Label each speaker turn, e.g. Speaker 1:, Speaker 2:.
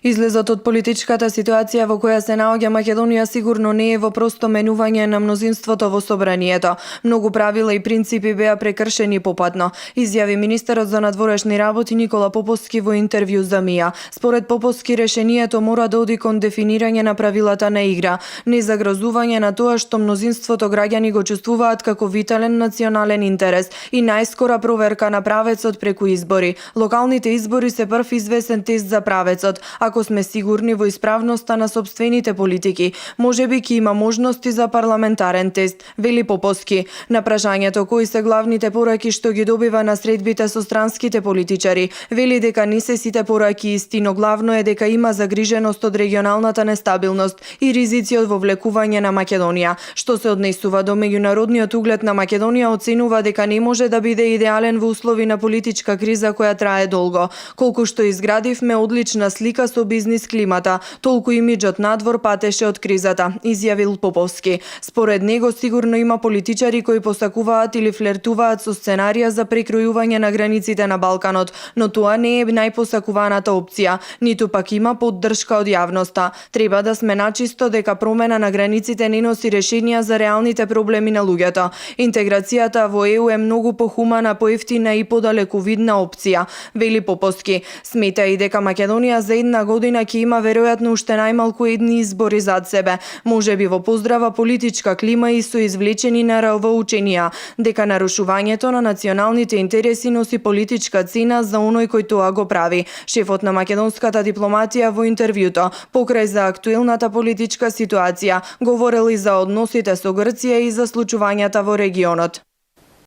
Speaker 1: Излезот од политичката ситуација во која се наоѓа Македонија сигурно не е во просто менување на мнозинството во собранието. Многу правила и принципи беа прекршени попатно, изјави министерот за надворешни работи Никола Поповски во интервју за МИА. Според Поповски, решението мора да оди кон дефинирање на правилата на игра, не загрозување на тоа што мнозинството граѓани го чувствуваат како витален национален интерес и најскора проверка на правецот преку избори. Локалните избори се прв известен тест за правецот. Ако сме сигурни во исправноста на сопствените политики, можеби ќе има можности за парламентарен тест, вели Поповски. На прашањето кои се главните пораки што ги добива на средбите со странските политичари, вели дека не се сите пораки исти, но главно е дека има загриженост од регионалната нестабилност и ризици од вовлекување на Македонија. Што се однесува до меѓународниот углед на Македонија, оценува дека не може да биде идеален во услови на политичка криза која трае долго. Колку што изградивме одлична слика со бизнис климата, толку имиџот надвор патеше од кризата, изјавил Поповски. Според него сигурно има политичари кои посакуваат или флертуваат со сценарија за прекројување на границите на Балканот, но тоа не е најпосакуваната опција, ниту пак има поддршка од јавноста. Треба да сме начисто дека промена на границите не носи решенија за реалните проблеми на луѓето. Интеграцијата во ЕУ е многу похумана, поевтина и подалековидна опција, вели Поповски. Смета и дека Македонија за една година ќе има веројатно уште најмалку едни избори зад себе, можеби во поздрава политичка клима и со извлечени нравоученија, дека нарушувањето на националните интереси носи политичка цена за оној кој тоа го прави. Шефот на македонската дипломатија во интервјуто покрај за актуелната политичка ситуација говорел и за односите со Грција и за случувањата во регионот.